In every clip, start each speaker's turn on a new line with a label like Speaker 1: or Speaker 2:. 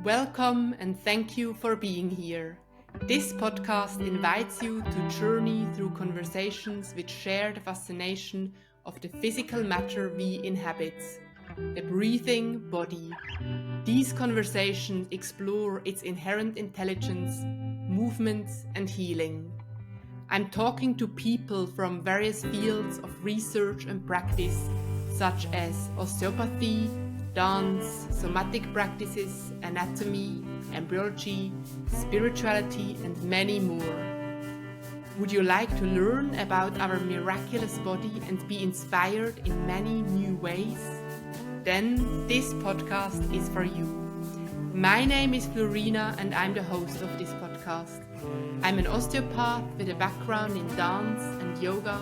Speaker 1: Welcome and thank you for being here. This podcast invites you to journey through conversations which share the fascination of the physical matter we inhabit, the breathing body. These conversations explore its inherent intelligence, movements, and healing. I'm talking to people from various fields of research and practice, such as osteopathy, dance, somatic practices, anatomy, embryology, spirituality, and many more. Would you like to learn about our miraculous body and be inspired in many new ways? Then this podcast is for you. My name is Flurina and I'm the host of this podcast. I'm an osteopath with a background in dance and yoga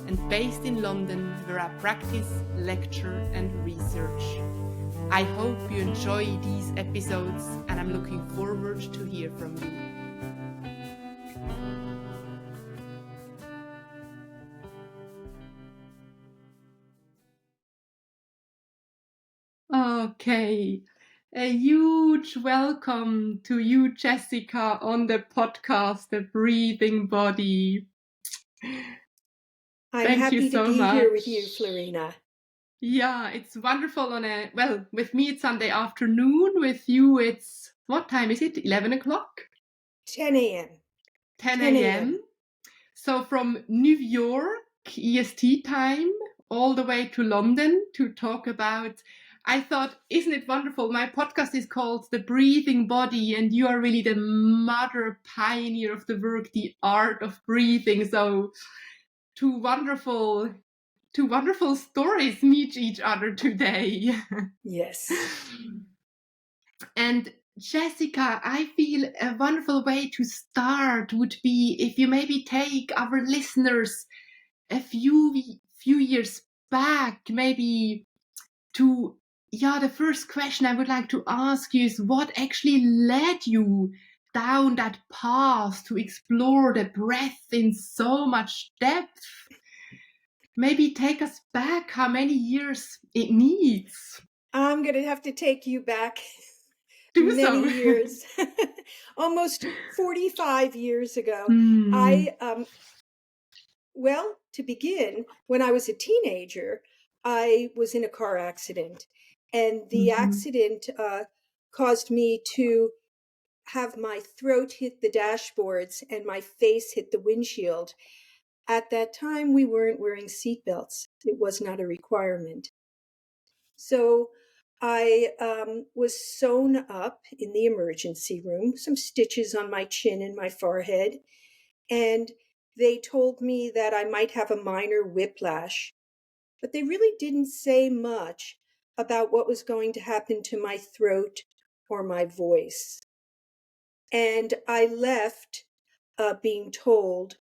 Speaker 1: and based in London where I practice, lecture and research. I hope you enjoy these episodes and I'm looking forward to hear from you. Okay, a huge welcome to you, Jessica, on the podcast, The Breathing Body.
Speaker 2: I'm
Speaker 1: Thank
Speaker 2: happy
Speaker 1: you so
Speaker 2: to be
Speaker 1: much.
Speaker 2: here with you, Flurina.
Speaker 1: Yeah, it's wonderful with me it's Sunday afternoon, with you it's, what time is it, 11 o'clock?
Speaker 2: 10 a.m.
Speaker 1: 10 a.m. So from New York, EST time, all the way to London to talk about, I thought, isn't it wonderful? My podcast is called The Breathing Body, and you are really the mother pioneer of the work, the art of breathing. So two wonderful stories meet each other today.
Speaker 2: Yes.
Speaker 1: And Jessica, I feel a wonderful way to start would be if you maybe take our listeners a few years back, maybe to, the first question I would like to ask you is what actually led you down that path to explore the breath in so much depth? Maybe take us back how many years it needs.
Speaker 2: I'm going to have to take you back
Speaker 1: many
Speaker 2: years, almost 45 years ago. To begin, when I was a teenager, I was in a car accident, and the accident caused me to have my throat hit the dashboards and my face hit the windshield. At that time, we weren't wearing seatbelts. It was not a requirement. So I was sewn up in the emergency room, some stitches on my chin and my forehead, and they told me that I might have a minor whiplash, but they really didn't say much about what was going to happen to my throat or my voice. And I left being told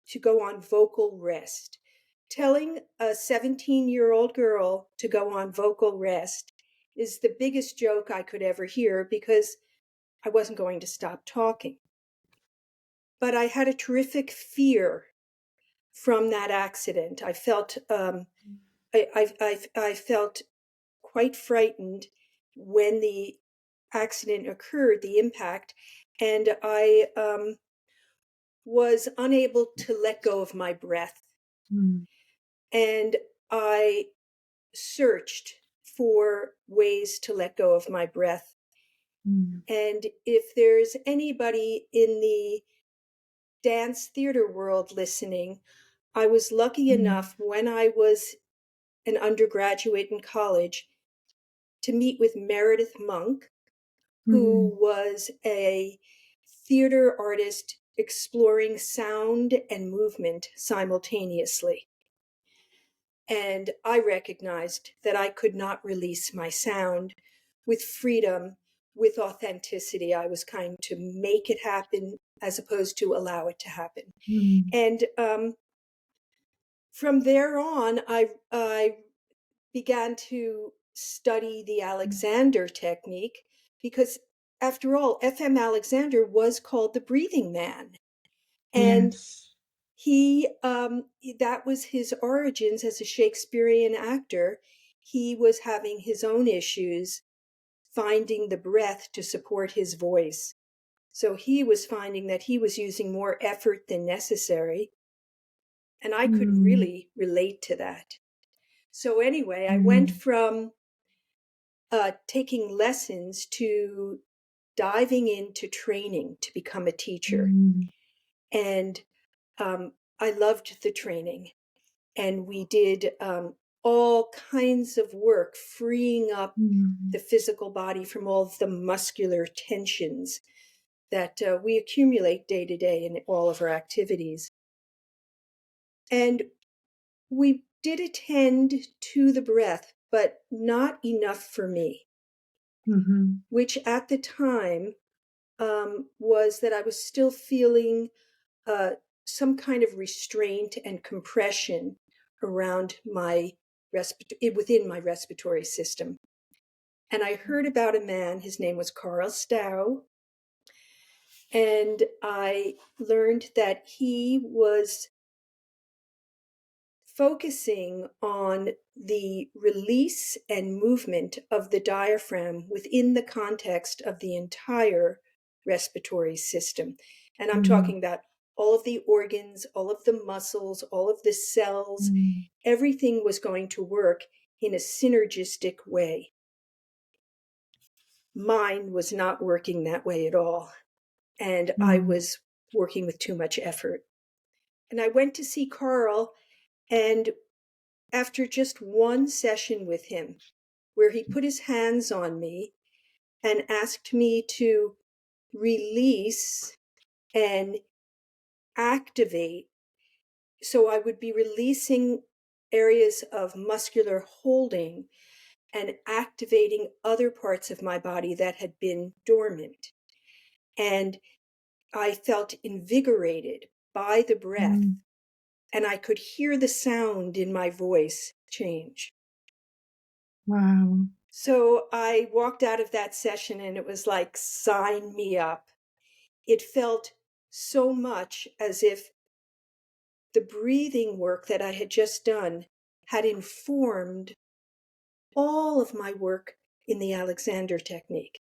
Speaker 2: to go on vocal rest. Telling a 17-year-old girl to go on vocal rest is the biggest joke I could ever hear because I wasn't going to stop talking. But I had a terrific fear from that accident. I felt I felt quite frightened when the accident occurred, the impact, and I was unable to let go of my breath. And I searched for ways to let go of my breath. And if there's anybody in the dance theater world listening, I was lucky enough when I was an undergraduate in college to meet with Meredith Monk, who was a theater artist exploring sound and movement simultaneously. And I recognized that I could not release my sound with freedom, with authenticity. I was trying to make it happen as opposed to allow it to happen. And from there on, I began to study the Alexander technique because, after all, F.M. Alexander was called the breathing man. And he, that was his origins as a Shakespearean actor. He was having his own issues finding the breath to support his voice. So he was finding that he was using more effort than necessary. And I could really relate to that. So anyway, I went from taking lessons to diving into training to become a teacher. And I loved the training. And we did all kinds of work, freeing up the physical body from all of the muscular tensions that we accumulate day to day in all of our activities. And we did attend to the breath, but not enough for me, which at the time was that I was still feeling some kind of restraint and compression around my within my respiratory system. And I heard about a man, his name was Carl Stow, and I learned that he was focusing on the release and movement of the diaphragm within the context of the entire respiratory system. And I'm talking about all of the organs, all of the muscles, all of the cells, everything was going to work in a synergistic way. Mine was not working that way at all. And I was working with too much effort. And I went to see Carl, and after just one session with him, where he put his hands on me and asked me to release and activate, so I would be releasing areas of muscular holding and activating other parts of my body that had been dormant. And I felt invigorated by the breath, and I could hear the sound in my voice change.
Speaker 1: Wow.
Speaker 2: So I walked out of that session and it was like, sign me up. It felt so much as if the breathing work that I had just done had informed all of my work in the Alexander technique.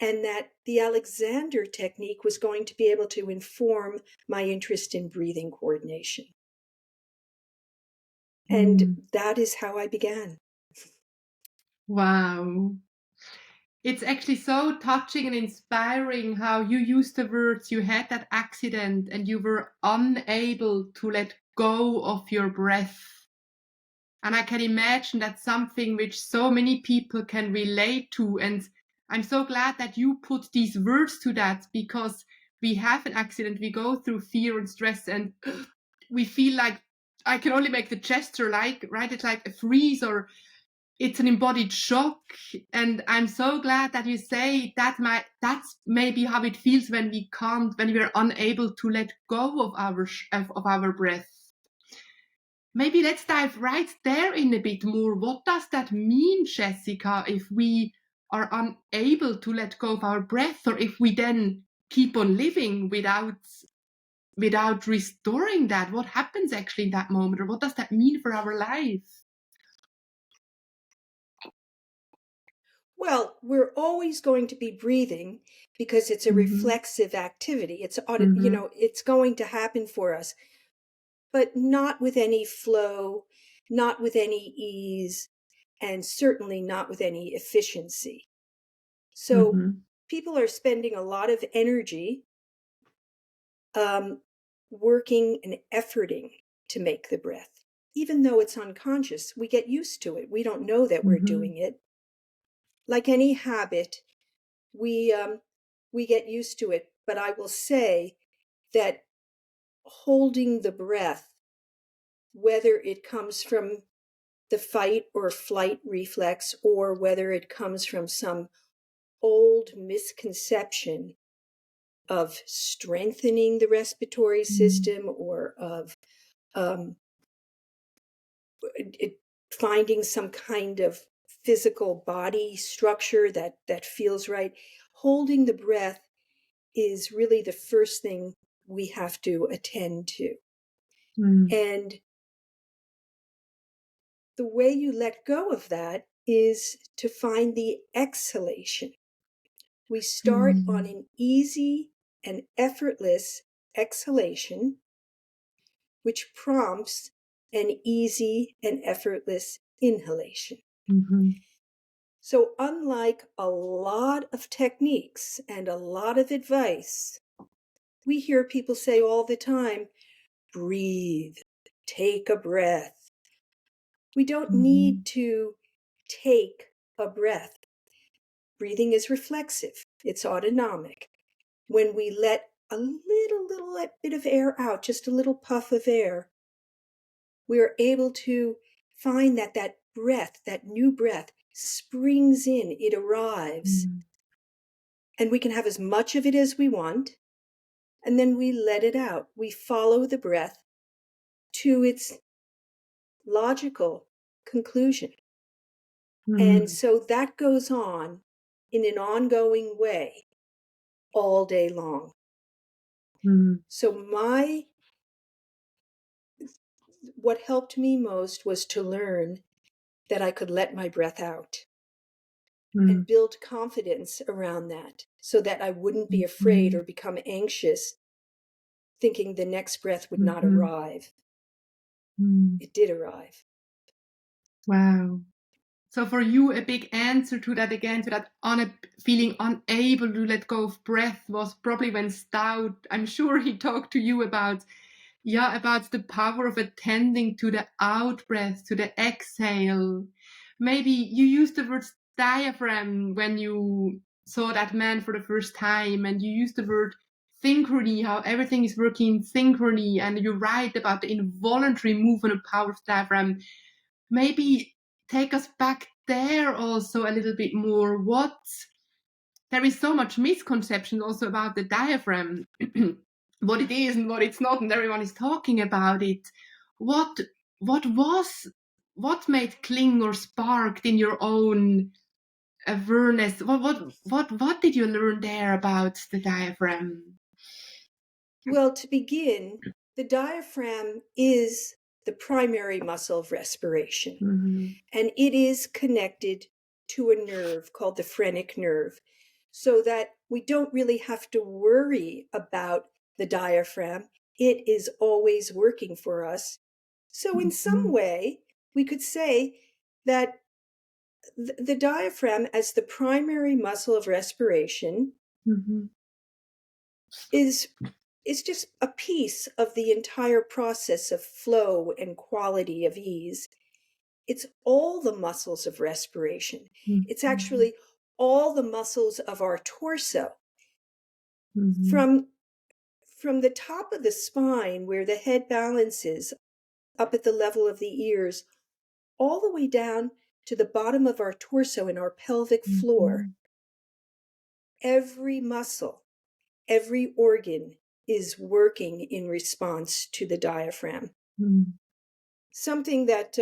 Speaker 2: And that the Alexander technique was going to be able to inform my interest in breathing coordination. And that is how I began.
Speaker 1: Wow. It's actually so touching and inspiring how you used the words, you had that accident and you were unable to let go of your breath. And I can imagine that's something which so many people can relate to. And I'm so glad that you put these words to that, because we have an accident, we go through fear and stress, and we feel like, I can only make the gesture, like, right, it's like a freeze, or it's an embodied shock. And I'm so glad that you say that's maybe how it feels when we're unable to let go of our breath. Maybe let's dive right there in a bit more. What does that mean, Jessica, if we are unable to let go of our breath, or if we then keep on living without restoring that? What happens actually in that moment, or what does that mean for our life?
Speaker 2: Well, we're always going to be breathing because it's a reflexive activity. It's it's going to happen for us, but not with any flow, not with any ease, and certainly not with any efficiency. So people are spending a lot of energy working and efforting to make the breath. Even though it's unconscious, we get used to it. We don't know that we're doing it. Like any habit, we get used to it. But I will say that holding the breath, whether it comes from the fight or flight reflex, or whether it comes from some old misconception of strengthening the respiratory system, or of finding some kind of physical body structure that feels right, holding the breath is really the first thing we have to attend to. And the way you let go of that is to find the exhalation. We start on an easy and effortless exhalation, which prompts an easy and effortless inhalation. So unlike a lot of techniques and a lot of advice, we hear people say all the time, breathe, take a breath. We don't need to take a breath. Breathing is reflexive. It's autonomic. When we let a little bit of air out, just a little puff of air, we are able to find that breath, that new breath, springs in, it arrives. And we can have as much of it as we want, and then we let it out. We follow the breath to its logical conclusion. And so that goes on in an ongoing way all day long. So what helped me most was to learn that I could let my breath out and build confidence around that so that I wouldn't be afraid or become anxious thinking the next breath would not arrive. It did arrive.
Speaker 1: Wow. So for you, a big answer to that again, to that feeling unable to let go of breath was probably when Stout, I'm sure he talked to you about the power of attending to the out breath, to the exhale. Maybe you used the word diaphragm when you saw that man for the first time, and you used the word synchrony, how everything is working in synchrony, and you write about the involuntary movement and power of diaphragm. Maybe take us back there also a little bit more. There is so much misconception also about the diaphragm, what it is and what it's not, and everyone is talking about it. What made cling or sparked in your own awareness? What did you learn there about the diaphragm?
Speaker 2: Well, to begin, the diaphragm is the primary muscle of respiration, and it is connected to a nerve called the phrenic nerve, so that we don't really have to worry about the diaphragm. It is always working for us. So in some way, we could say that the diaphragm as the primary muscle of respiration is just a piece of the entire process of flow and quality of ease. It's all the muscles of respiration. It's actually all the muscles of our torso. From the top of the spine, where the head balances up at the level of the ears, all the way down to the bottom of our torso and our pelvic floor, every muscle, every organ is working in response to the diaphragm. Something that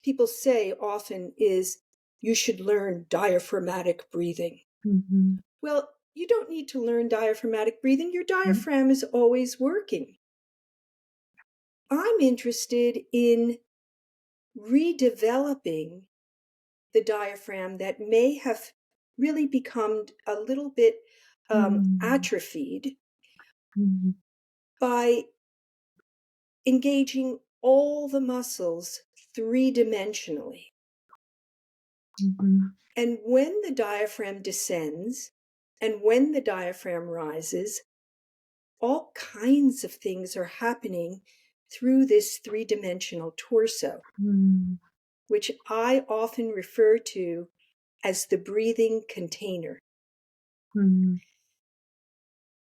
Speaker 2: people say often is, you should learn diaphragmatic breathing. Well, you don't need to learn diaphragmatic breathing. Your diaphragm is always working. I'm interested in redeveloping the diaphragm that may have really become a little bit atrophied by engaging all the muscles three-dimensionally. And when the diaphragm descends and when the diaphragm rises, all kinds of things are happening through this three-dimensional torso, which I often refer to as the breathing container.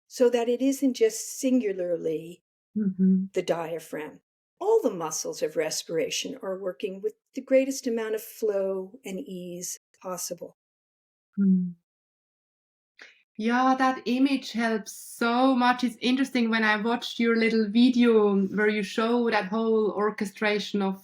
Speaker 2: So that it isn't just singularly the diaphragm. All the muscles of respiration are working with the greatest amount of flow and ease possible.
Speaker 1: Yeah, that image helps so much. It's interesting when I watched your little video where you show that whole orchestration of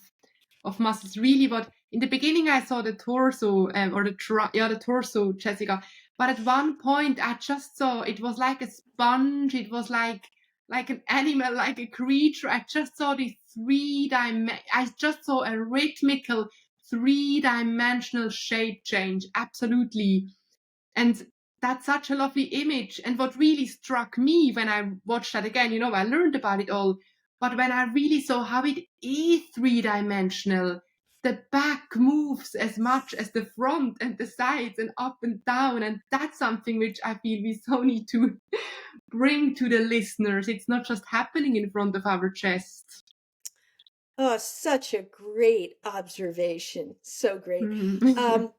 Speaker 1: muscles. Really, but in the beginning I saw the torso or the torso, Jessica. But at one point I just saw it was like a sponge. It was like an animal, like a creature. I just saw this I just saw a rhythmical three-dimensional shape change. Absolutely. And that's such a lovely image. And what really struck me when I watched that again, I learned about it all, but when I really saw how it is three-dimensional, the back moves as much as the front and the sides and up and down. And that's something which I feel we so need to bring to the listeners. It's not just happening in front of our chest.
Speaker 2: Oh, such a great observation. So great.
Speaker 1: Mm.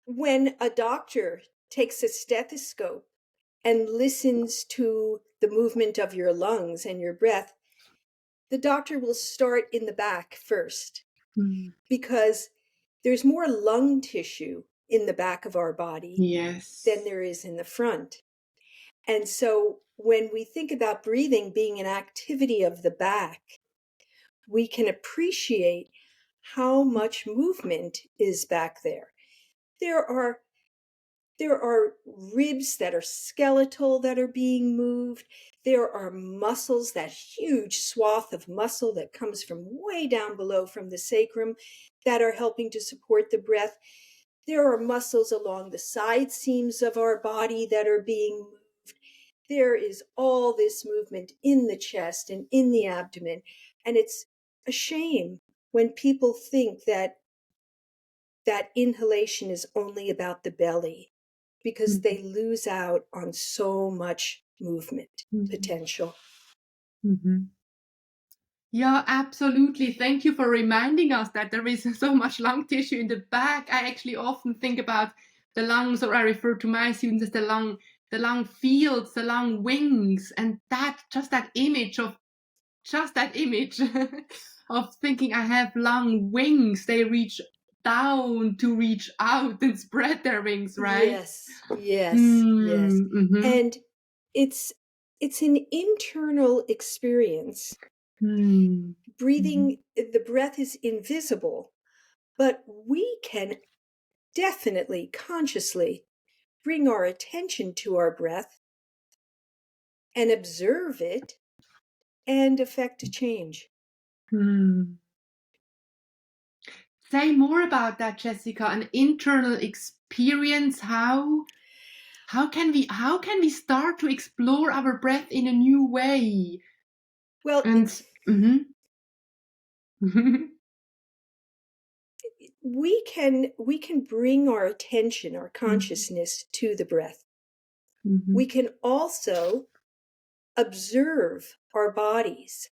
Speaker 2: When a doctor takes a stethoscope and listens to the movement of your lungs and your breath, the doctor will start in the back first because there's more lung tissue in the back of our body
Speaker 1: Yes.
Speaker 2: than there is in the front. And so when we think about breathing being an activity of the back, we can appreciate how much movement is back there. There are ribs that are skeletal that are being moved. There are muscles, that huge swath of muscle that comes from way down below from the sacrum that are helping to support the breath. There are muscles along the side seams of our body that are being moved. There is all this movement in the chest and in the abdomen. And it's a shame when people think that inhalation is only about the belly, because they lose out on so much movement potential.
Speaker 1: Yeah, absolutely. Thank you for reminding us that there is so much lung tissue in the back. I actually often think about the lungs, or I refer to my students as the lung fields, the lung wings, and that image of thinking I have lung wings. They reach down to reach out and spread their wings, right?
Speaker 2: Yes, yes, yes.
Speaker 1: Mm-hmm.
Speaker 2: And it's an internal experience.
Speaker 1: Mm-hmm.
Speaker 2: Breathing, the breath is invisible, but we can definitely consciously bring our attention to our breath and observe it and affect a change.
Speaker 1: Say more about that, Jessica. An internal experience. How can we start to explore our breath in a new way?
Speaker 2: Well,
Speaker 1: And
Speaker 2: we can bring our attention, our consciousness to the breath. We can also observe our bodies.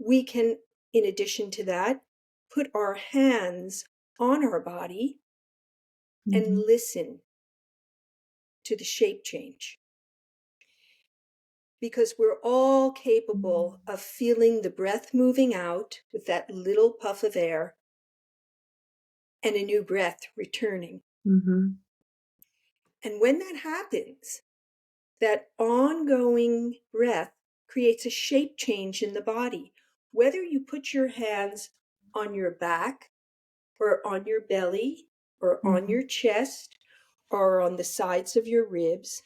Speaker 2: We can, in addition to that, put our hands on our body and listen to the shape change. Because we're all capable of feeling the breath moving out with that little puff of air and a new breath returning. And when that happens, that ongoing breath creates a shape change in the body. Whether you put your hands on your back or on your belly or on your chest or on the sides of your ribs,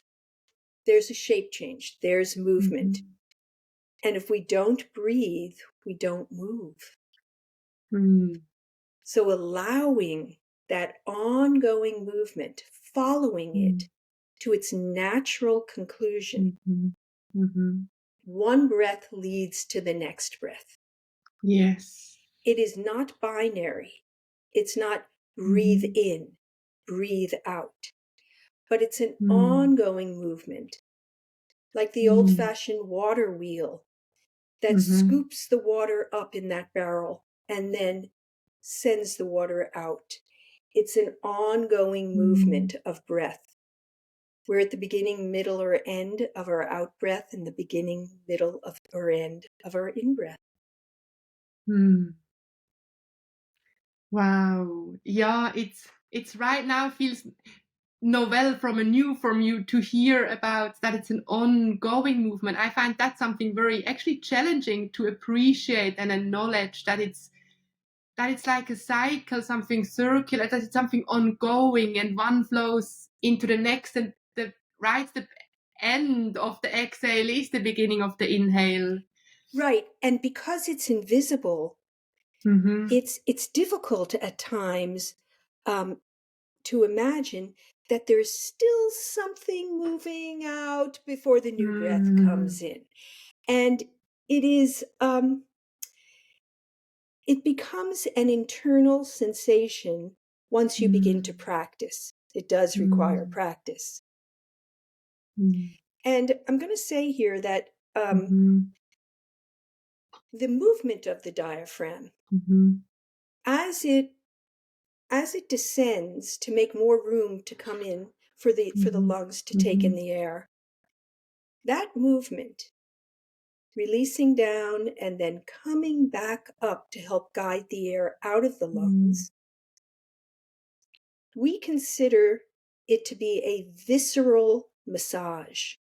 Speaker 2: there's a shape change, there's movement. And if we don't breathe, we don't move. So allowing that ongoing movement, following it to its natural conclusion. One breath leads to the next breath.
Speaker 1: Yes.
Speaker 2: It is not binary. It's not breathe in, breathe out. But it's an ongoing movement, like the old-fashioned water wheel that scoops the water up in that barrel and then sends the water out. It's an ongoing movement of breath. We're at the beginning, middle, or end of our out breath and the beginning, middle, or end of our in breath.
Speaker 1: Wow. Yeah, it's right now feels novel from you to hear about that it's an ongoing movement. I find that something very actually challenging to appreciate and acknowledge that it's like a cycle, something circular, that it's something ongoing and one flows into the next, and the end of the exhale is the beginning of the inhale.
Speaker 2: Right. And because it's invisible,
Speaker 1: Mm-hmm.
Speaker 2: It's difficult at times to imagine that there's still something moving out before the new breath comes in. And it is, it becomes an internal sensation once you begin to practice. It does require practice. And I'm going to say here that the movement of the diaphragm, as it descends to make more room to come in for the lungs to take in the air, that movement, releasing down and then coming back up to help guide the air out of the lungs, we consider it to be a visceral massage.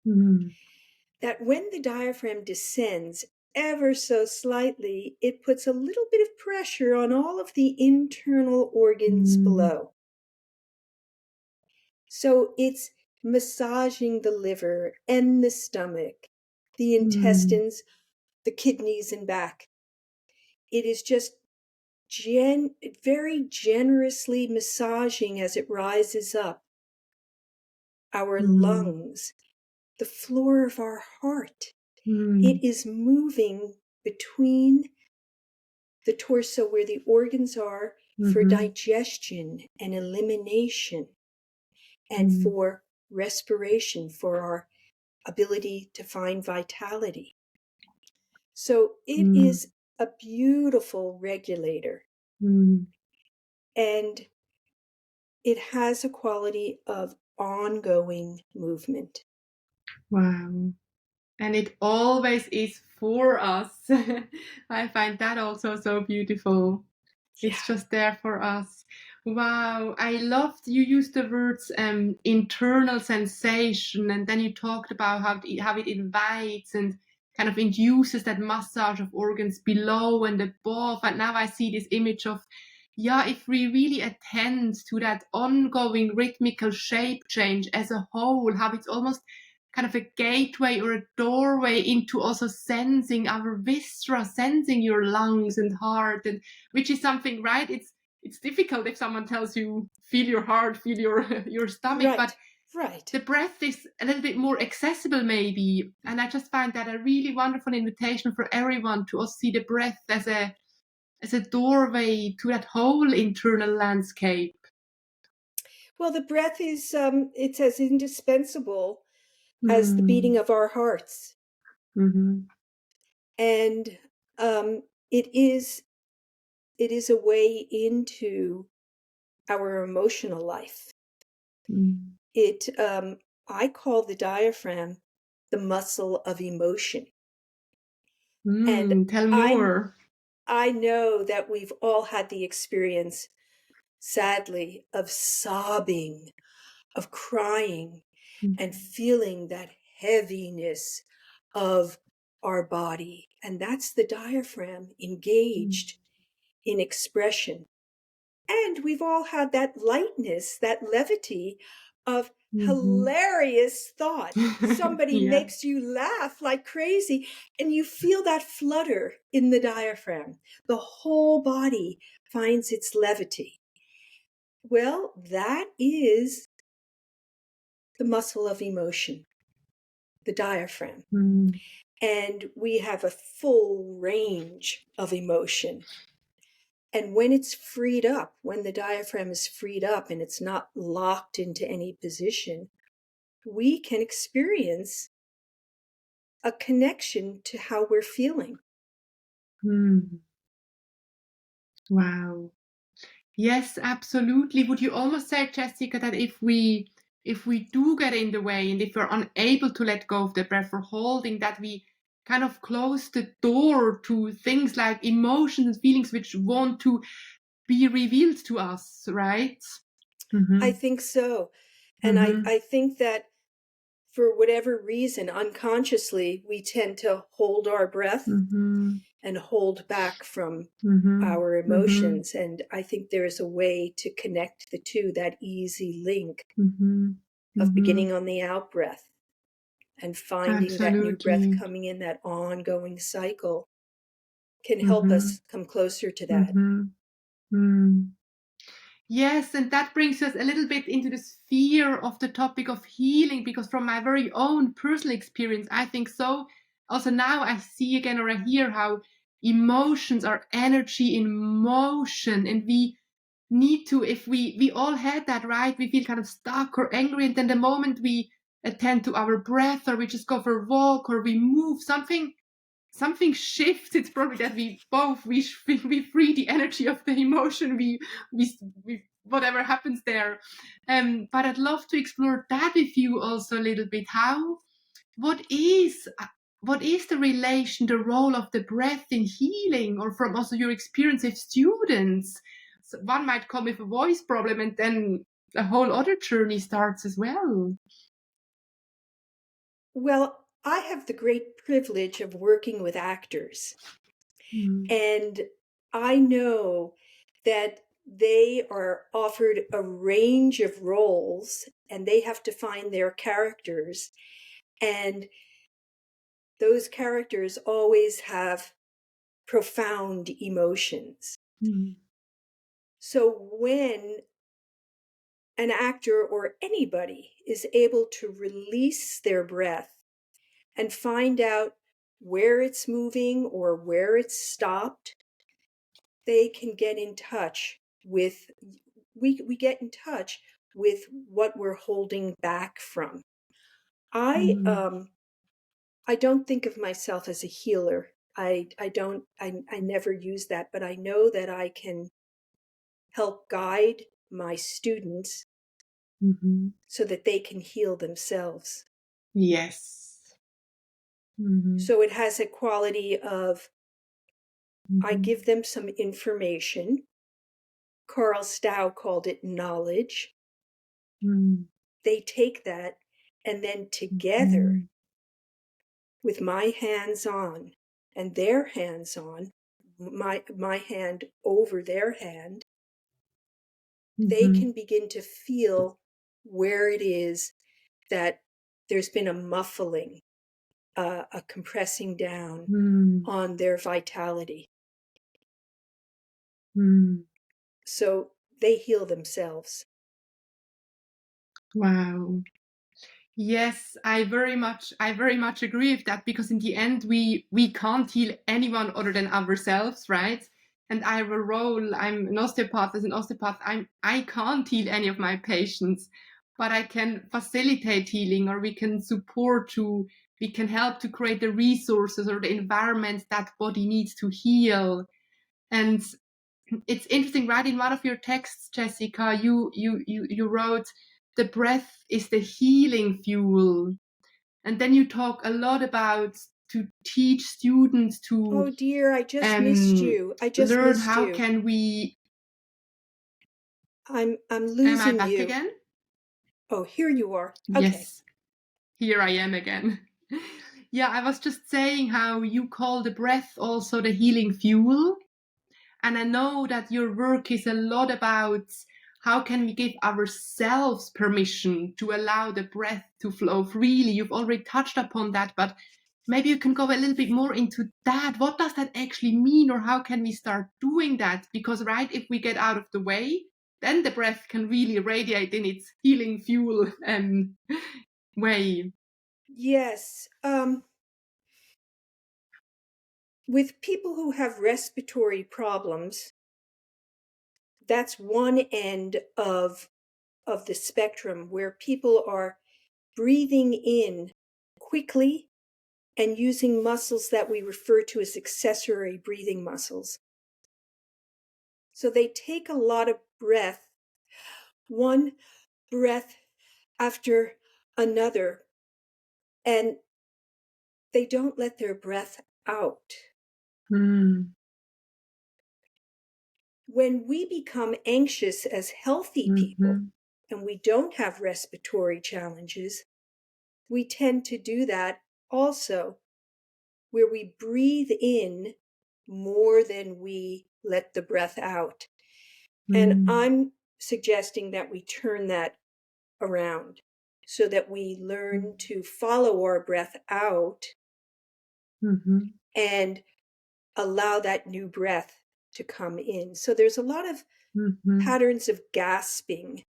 Speaker 2: That when the diaphragm descends ever so slightly, it puts a little bit of pressure on all of the internal organs below. So it's massaging the liver and the stomach, the intestines, the kidneys and back. It is just very generously massaging as it rises up our lungs, the floor of our heart. It is moving between the torso where the organs are for digestion and elimination and for respiration, for our ability to find vitality. So it is a beautiful regulator. And it has a quality of ongoing movement.
Speaker 1: Wow. And it always is for us. I find that also so beautiful. It's just there for us. Wow, I loved you used the words internal sensation, and then you talked about how it invites and kind of induces that massage of organs below and above. And now I see this image of, yeah, if we really attend to that ongoing rhythmical shape change as a whole, how it's almost kind of a gateway or a doorway into also sensing our viscera, sensing your lungs and heart, and which is something, right? It's difficult if someone tells you feel your heart, feel your stomach, but the breath is a little bit more accessible maybe. And I just find that a really wonderful invitation for everyone to also see the breath as a doorway to that whole internal landscape.
Speaker 2: Well, the breath is it's as indispensable as the beating of our hearts. And it is a way into our emotional life. It I call the diaphragm the muscle of emotion. And
Speaker 1: Tell more.
Speaker 2: I know that we've all had the experience, sadly, of sobbing, of crying, and feeling that heaviness of our body. And that's the diaphragm engaged in expression. And we've all had that lightness, that levity of hilarious thought. Somebody makes you laugh like crazy, and you feel that flutter in the diaphragm. The whole body finds its levity. Well, that is the muscle of emotion, the diaphragm. And we have a full range of emotion. And when it's freed up, when the diaphragm is freed up and it's not locked into any position, we can experience a connection to how we're feeling.
Speaker 1: Wow. Yes, absolutely. Would you almost say, Jessica, that if we do get in the way and if we're unable to let go of the breath or holding, that we kind of close the door to things like emotions and feelings which want to be revealed to us, right?
Speaker 2: I think so. And I think that for whatever reason, unconsciously, we tend to hold our breath and hold back from our emotions. And I think there is a way to connect the two, that easy link of beginning on the out breath and finding that new breath coming in, that ongoing cycle. can help us come closer to that.
Speaker 1: Yes, and that brings us a little bit into the sphere of the topic of healing, because from my very own personal experience, I think so. Also now I see again, or I hear how emotions are energy in motion, and we need to, if we all had that, right? We feel kind of stuck or angry, and then the moment we attend to our breath, or we just go for a walk, or we move, something shifts. It's probably that we free the energy of the emotion. We whatever happens there. But I'd love to explore that with you also a little bit. What is the relation, the role of the breath in healing, or from also your experience with students? So one might come with a voice problem, and then a whole other journey starts as well.
Speaker 2: Well, I have the great privilege of working with actors, and I know that they are offered a range of roles and they have to find their characters, and those characters always have profound emotions. So when an actor or anybody is able to release their breath and find out where it's moving or where it's stopped, they can get in touch with, we get in touch with what we're holding back from. I don't think of myself as a healer. I never use that, but I know that I can help guide my students so that they can heal themselves.
Speaker 1: Yes.
Speaker 2: So it has a quality of, I give them some information. Carl Stow called it knowledge. They take that, and then together with my hands on and their hands on, my hand over their hand, they can begin to feel where it is that there's been a muffling, a compressing down on their vitality. So they heal themselves.
Speaker 1: Wow. Yes, I very much agree with that, because in the end we can't heal anyone other than ourselves, right? And I have a role. I'm an osteopath. As an osteopath, I can't heal any of my patients, but I can facilitate healing, or we can we can help to create the resources or the environment that body needs to heal. And it's interesting, right? In one of your texts, Jessica, you wrote, the breath is the healing fuel. And then you talk a lot about to teach students to
Speaker 2: Oh dear, I just missed you.
Speaker 1: learn how can we.
Speaker 2: I'm
Speaker 1: Am I
Speaker 2: losing
Speaker 1: back
Speaker 2: you.
Speaker 1: again?
Speaker 2: Oh, here you are. Okay.
Speaker 1: Yes, here I am again. Yeah, I was just saying how you call the breath also the healing fuel. And I know that your work is a lot about how can we give ourselves permission to allow the breath to flow freely. You've already touched upon that, but maybe you can go a little bit more into that. What does that actually mean, or how can we start doing that? Because, right, if we get out of the way, then the breath can really radiate in its healing fuel way.
Speaker 2: Yes. With people who have respiratory problems, that's one end of the spectrum, where people are breathing in quickly and using muscles that we refer to as accessory breathing muscles. So they take a lot of breath, one breath after another, and they don't let their breath out. When we become anxious as healthy people and we don't have respiratory challenges, we tend to do that also, where we breathe in more than we let the breath out. And I'm suggesting that we turn that around so that we learn to follow our breath out and allow that new breath to come in. So there's a lot of
Speaker 1: Mm-hmm.
Speaker 2: patterns of gasping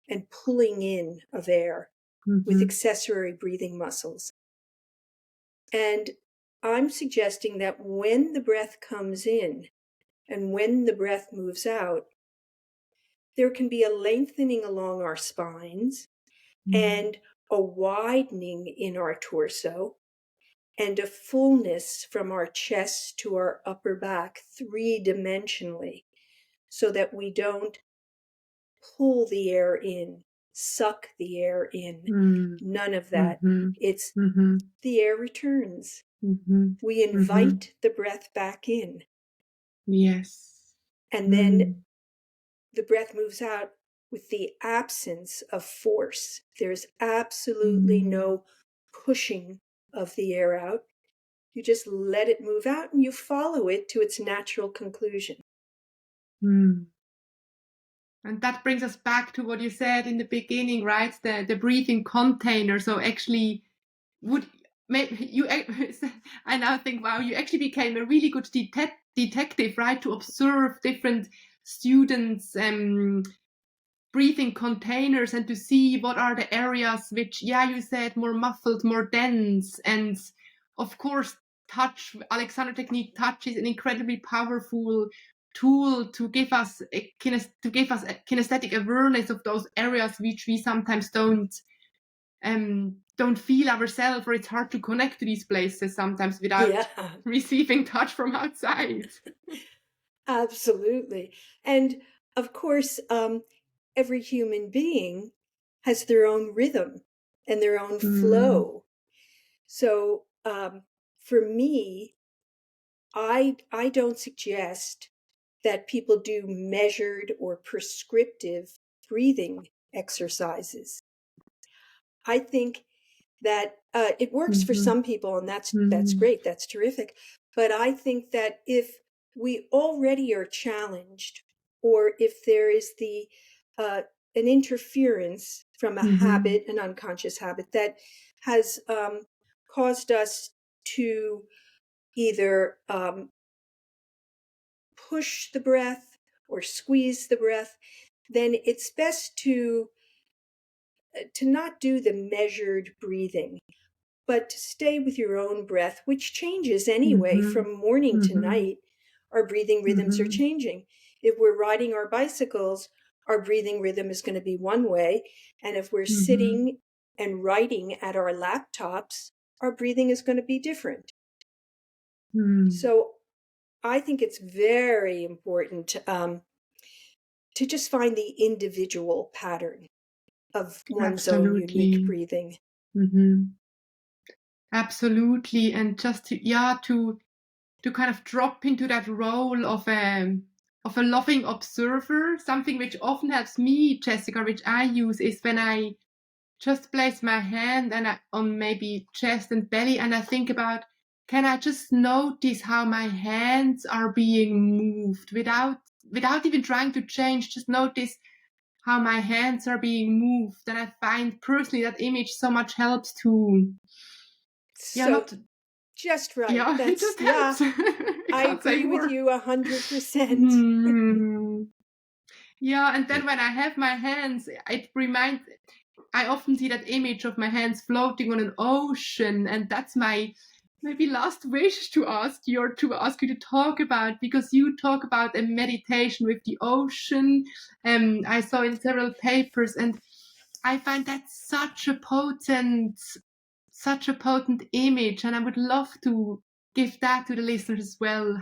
Speaker 2: and pulling in of air with
Speaker 1: Mm-hmm.
Speaker 2: accessory breathing muscles. And I'm suggesting that when the breath comes in and when the breath moves out, there can be a lengthening along our spines and a widening in our torso and a fullness from our chest to our upper back 3-dimensionally, so that we don't pull the air in, suck the air in. None of that.
Speaker 1: Mm-hmm.
Speaker 2: It's
Speaker 1: Mm-hmm.
Speaker 2: the air returns.
Speaker 1: Mm-hmm.
Speaker 2: We
Speaker 1: Mm-hmm.
Speaker 2: invite the breath back in,
Speaker 1: Yes.
Speaker 2: and then
Speaker 1: Mm.
Speaker 2: the breath moves out with the absence of force. There's absolutely
Speaker 1: Mm.
Speaker 2: no pushing of the air out. You just let it move out and you follow it to its natural conclusion.
Speaker 1: Mm. And that brings us back to what you said in the beginning, right? The breathing container. So actually, would maybe you? I now think, wow, you actually became a really good detective, right? To observe different students' breathing containers and to see what are the areas which, yeah, you said more muffled, more dense, and of course, touch. Alexander technique touch is an incredibly powerful tool to give us a kinesthetic awareness of those areas which we sometimes don't feel ourselves, or it's hard to connect to these places sometimes without
Speaker 2: Yeah,
Speaker 1: receiving touch from outside.
Speaker 2: absolutely. And of course, every human being has their own rhythm and their own
Speaker 1: Mm,
Speaker 2: flow. So for me, I don't suggest that people do measured or prescriptive breathing exercises. I think that it works for
Speaker 1: mhm,
Speaker 2: some people, and that's
Speaker 1: mm,
Speaker 2: great, that's terrific. But I think that if we already are challenged, or if there is the an interference from a
Speaker 1: mhm,
Speaker 2: habit, an unconscious habit that has caused us to either push the breath or squeeze the breath, then it's best to not do the measured breathing, but to stay with your own breath, which changes anyway
Speaker 1: mhm,
Speaker 2: from morning to
Speaker 1: mhm,
Speaker 2: night. Our breathing rhythms are
Speaker 1: mhm,
Speaker 2: changing. If we're riding our bicycles, our breathing rhythm is going to be one way. And if we're
Speaker 1: mhm,
Speaker 2: sitting and writing at our laptops, our breathing is going to be different.
Speaker 1: mm.
Speaker 2: So I think it's very important to just find the individual pattern of one's own unique
Speaker 1: Absolutely.
Speaker 2: breathing.
Speaker 1: Mhm. Absolutely. And just to kind of drop into that role of a loving observer, something which often helps me, Jessica, which I use is when I just place my hand on maybe chest and belly, and I think about, can I just notice how my hands are being moved without even trying to change, just notice how my hands are being moved. And I find personally that image so much helps to, yeah,
Speaker 2: So
Speaker 1: not,
Speaker 2: just right.
Speaker 1: yeah, it
Speaker 2: That's,
Speaker 1: just
Speaker 2: yeah,
Speaker 1: helps. I
Speaker 2: I
Speaker 1: can't say
Speaker 2: agree with
Speaker 1: more.
Speaker 2: you 100%.
Speaker 1: Hmm. Yeah, and then when I have my hands, I often see that image of my hands floating on an ocean, and that's my maybe last wish to ask you, or to ask you to talk about, because you talk about a meditation with the ocean. I saw in several papers, and I find that such a potent image, and I would love to give that to the listeners as well.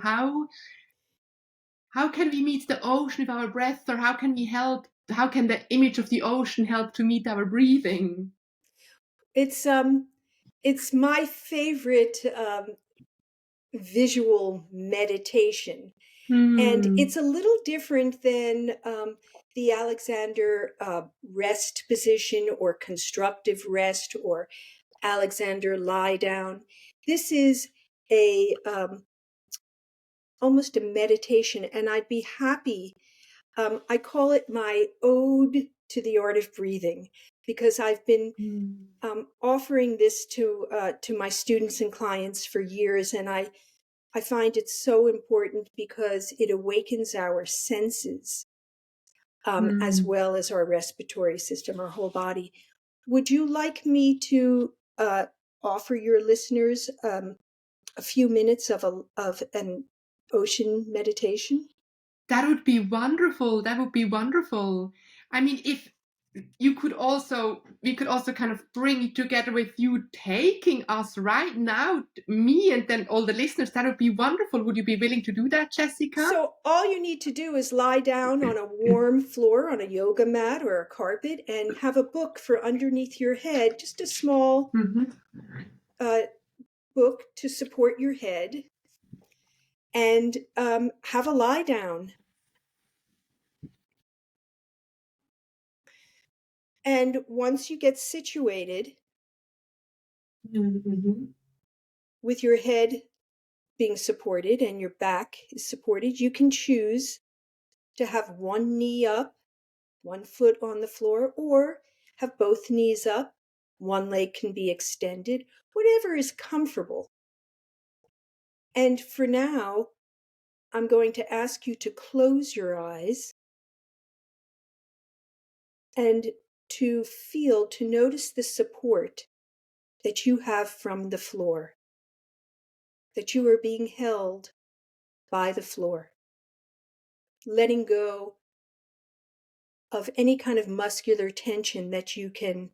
Speaker 1: How can we meet the ocean with our breath, or how can the image of the ocean help to meet our breathing?
Speaker 2: It's it's my favorite visual meditation, and
Speaker 1: Hmm.
Speaker 2: it's a little different than the Alexander rest position or constructive rest or Alexander lie down. This is a almost a meditation, and I'd be happy. I call it my ode to the art of breathing, because I've been offering this to my students and clients for years, and I find it so important because it awakens our senses, as well as our respiratory system, our whole body. Would you like me to offer your listeners a few minutes of an ocean meditation?
Speaker 1: That would be wonderful. That would be wonderful. I mean, if we could also kind of bring it together with you taking us right now, me and then all the listeners, that would be wonderful. Would you be willing to do that, Jessica?
Speaker 2: So all you need to do is lie down on a warm floor on a yoga mat or a carpet and have a book for underneath your head, just a small book to support your head, and have a lie down. And once you get situated, with your head being supported and your back is supported, you can choose to have one knee up, one foot on the floor, or have both knees up. One leg can be extended, whatever is comfortable. And for now, I'm going to ask you to close your eyes and to notice the support that you have from the floor, that you are being held by the floor, letting go of any kind of muscular tension that you can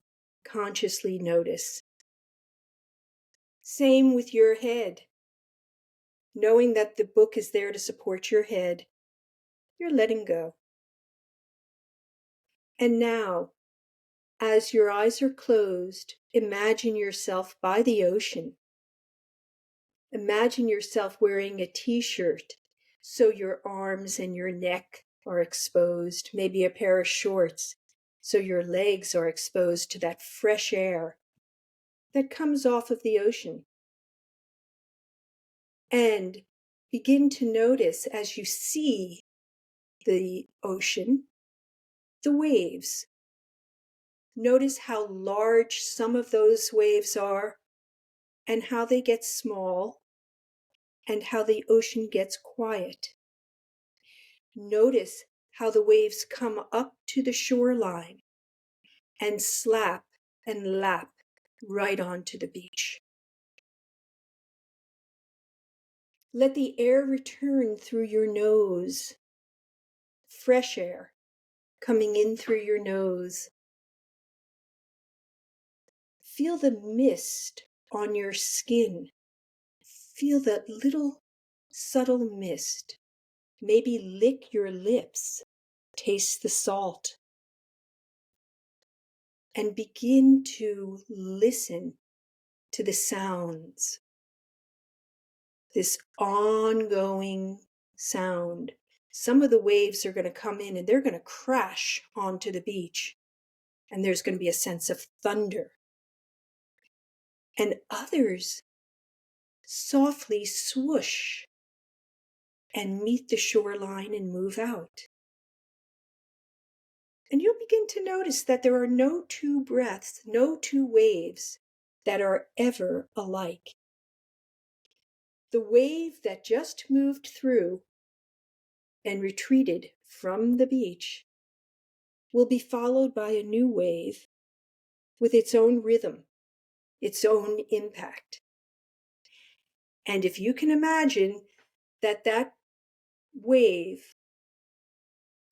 Speaker 2: consciously notice. Same with your head. Knowing that the book is there to support your head, you're letting go. And now, as your eyes are closed, imagine yourself by the ocean. Imagine yourself wearing a t-shirt so your arms and your neck are exposed, maybe a pair of shorts so your legs are exposed to that fresh air that comes off of the ocean. And begin to notice, as you see the ocean, the waves. Notice how large some of those waves are and how they get small and how the ocean gets quiet. Notice how the waves come up to the shoreline and slap and lap right onto the beach. Let the air return through your nose, fresh air coming in through your nose. Feel the mist on your skin. Feel that little subtle mist. Maybe lick your lips, taste the salt, and begin to listen to the sounds. This ongoing sound. Some of the waves are going to come in and they're going to crash onto the beach, and there's going to be a sense of thunder. And others softly swoosh and meet the shoreline and move out. And you'll begin to notice that there are no two breaths, no two waves that are ever alike. The wave that just moved through and retreated from the beach will be followed by a new wave with its own rhythm, its own impact. And if you can imagine that that wave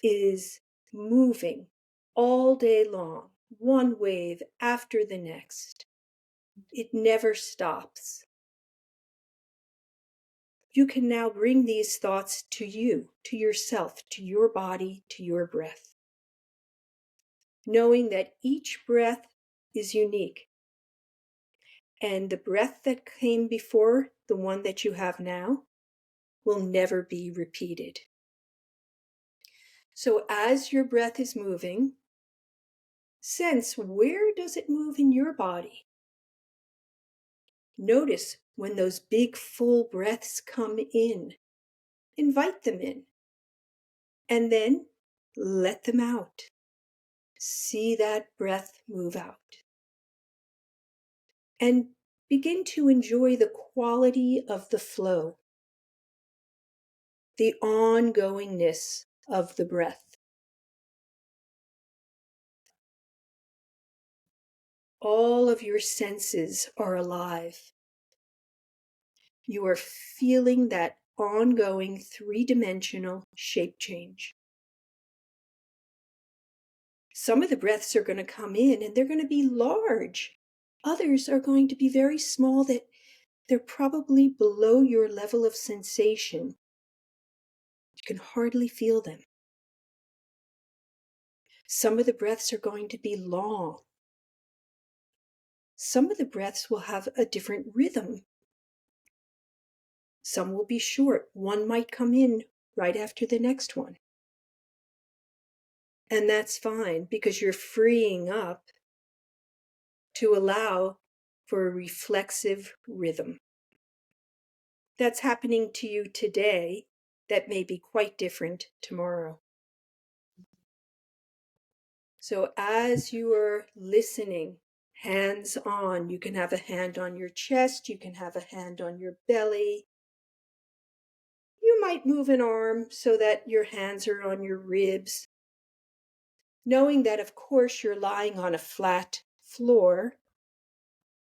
Speaker 2: is moving all day long, one wave after the next, it never stops. You can now bring these thoughts to you, to yourself, to your body, to your breath, knowing that each breath is unique. And the breath that came before the one that you have now will never be repeated. So as your breath is moving, sense, where does it move in your body? Notice when those big full breaths come in. Invite them in. And then let them out. See that breath move out. And begin to enjoy the quality of the flow. the ongoingness of the breath. All of your senses are alive. You are feeling that ongoing three-dimensional shape change. Some of the breaths are going to come in and they're going to be large. Others are going to be very small, that they're probably below your level of sensation. You can hardly feel them. Some of the breaths are going to be long. Some of the breaths will have a different rhythm. Some will be short. One might come in right after the next one. And that's fine, because you're freeing up to allow for a reflexive rhythm. That's happening to you today that may be quite different tomorrow. So as you are listening, hands on, you can have a hand on your chest, you can have a hand on your belly. You might move an arm so that your hands are on your ribs, knowing that, of course, you're lying on a flat floor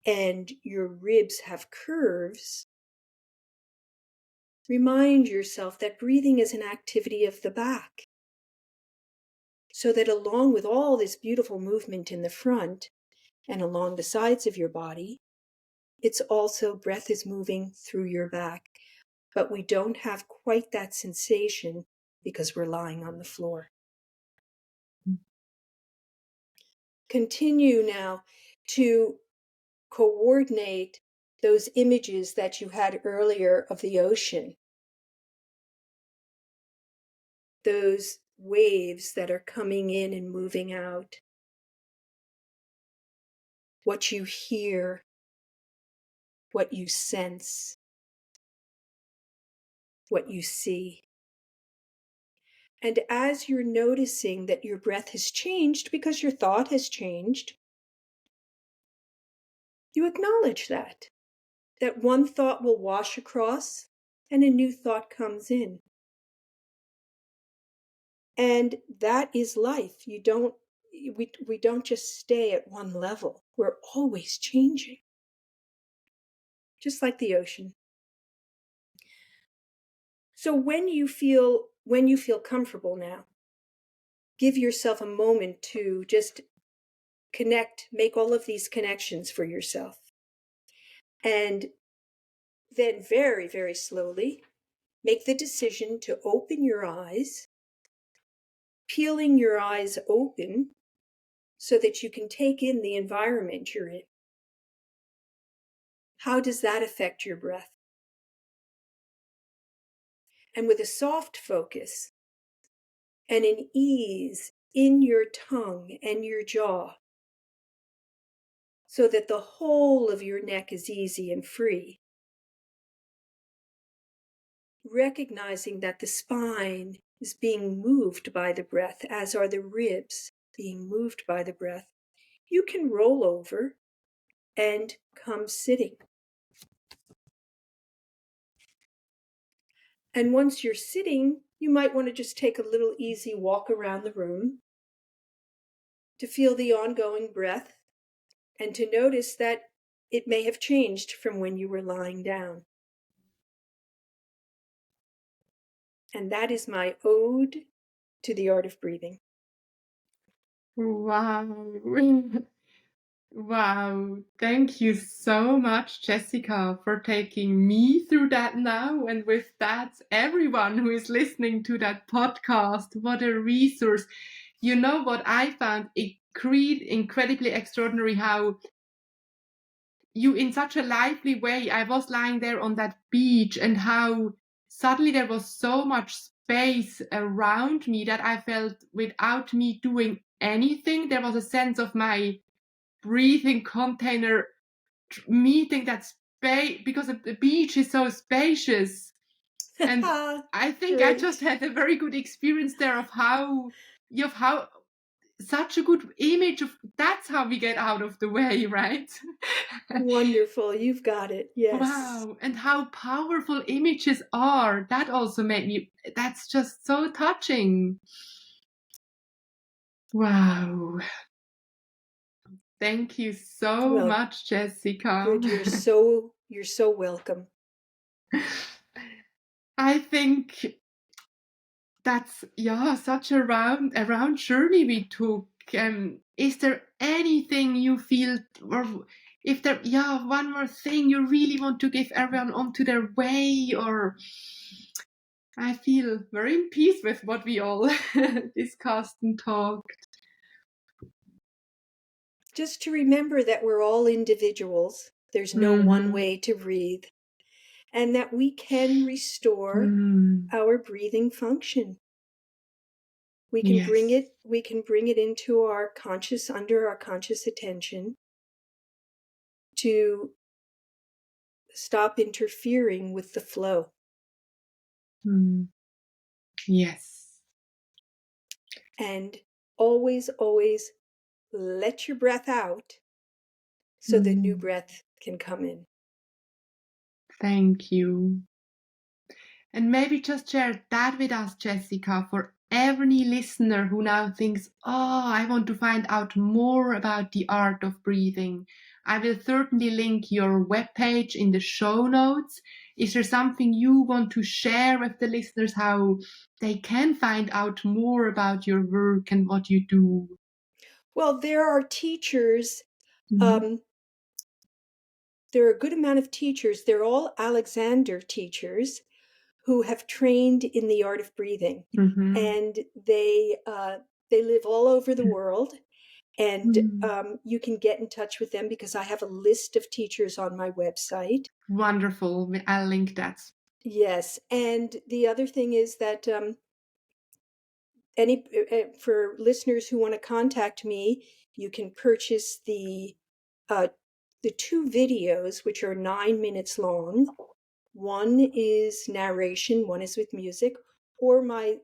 Speaker 2: and your ribs have curves. Remind yourself that breathing is an activity of the back, so that along with all this beautiful movement in the front and along the sides of your body, it's also breath is moving through your back. But we don't have quite that sensation because we're lying on the floor. Continue now to coordinate those images that you had earlier of the ocean, those waves that are coming in and moving out, what you hear, what you sense, what you see. And as you're noticing that your breath has changed because your thought has changed, you acknowledge that one thought will wash across and a new thought comes in. And that is life. We don't just stay at one level. We're always changing. Just like the ocean. So when you feel comfortable now, give yourself a moment to just connect, make all of these connections for yourself. And then very, very slowly, make the decision to open your eyes, peeling your eyes open so that you can take in the environment you're in. How does that affect your breath? And with a soft focus and an ease in your tongue and your jaw, so that the whole of your neck is easy and free, recognizing that the spine is being moved by the breath, as are the ribs being moved by the breath, you can roll over and come sitting. And once you're sitting, you might want to just take a little easy walk around the room to feel the ongoing breath and to notice that it may have changed from when you were lying down. And that is my ode to the art of breathing.
Speaker 1: Wow. Wow. Thank you so much, Jessica, for taking me through that now. And with that, everyone who is listening to that podcast, what a resource. You know what I found incredibly extraordinary, how you, in such a lively way, I was lying there on that beach, and how suddenly there was so much space around me that I felt, without me doing anything, there was a sense of my breathing container meeting that space, because the beach is so spacious. And I think I just had a very good experience there of how such a good image of that's how we get out of the way, right?
Speaker 2: Wonderful. You've got it. Yes.
Speaker 1: Wow. And how powerful images are. That also made me, that's just so touching. Wow. Thank you so
Speaker 2: Well,
Speaker 1: much, Jessica.
Speaker 2: good. You're so welcome.
Speaker 1: I think that's such a round journey we took. Is there anything you feel, or if there one more thing you really want to give everyone onto their way? Or I feel very in peace with what we all discussed and talked.
Speaker 2: Just to remember that we're all individuals. There's no one way to breathe, and that we can restore our breathing function. We can bring it into our conscious, under our conscious attention, to stop interfering with the flow.
Speaker 1: Yes.
Speaker 2: And always, always let your breath out so that new breath can come in.
Speaker 1: Thank you. And maybe just share that with us, Jessica, for every listener who now thinks, oh, I want to find out more about the art of breathing. I will certainly link your webpage in the show notes. Is there something you want to share with the listeners, how they can find out more about your work and what you do?
Speaker 2: Well, there are teachers. There are a good amount of teachers. They're all Alexander teachers who have trained in the art of breathing, and they live all over the world. And you can get in touch with them because I have a list of teachers on my website.
Speaker 1: Wonderful. I'll link that.
Speaker 2: Yes, and the other thing is that for listeners who want to contact me, you can purchase the 2 videos, which are 9 minutes long. One is narration, one is with music, or my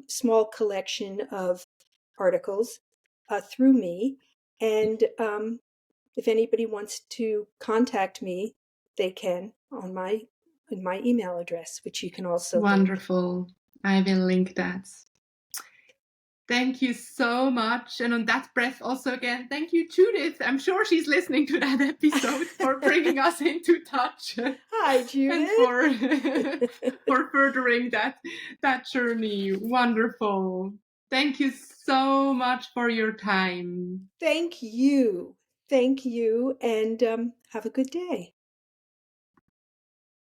Speaker 2: small collection of articles through me. And if anybody wants to contact me, they can on my email address, which you can also
Speaker 1: Wonderful.
Speaker 2: link.
Speaker 1: I will link that. Thank you so much. And on that breath also again, thank you, Judith. I'm sure she's listening to that episode for bringing us into touch.
Speaker 2: Hi, Judith.
Speaker 1: And for furthering that journey. Wonderful. Thank you so much for your time.
Speaker 2: Thank you. Thank you. And have a good day.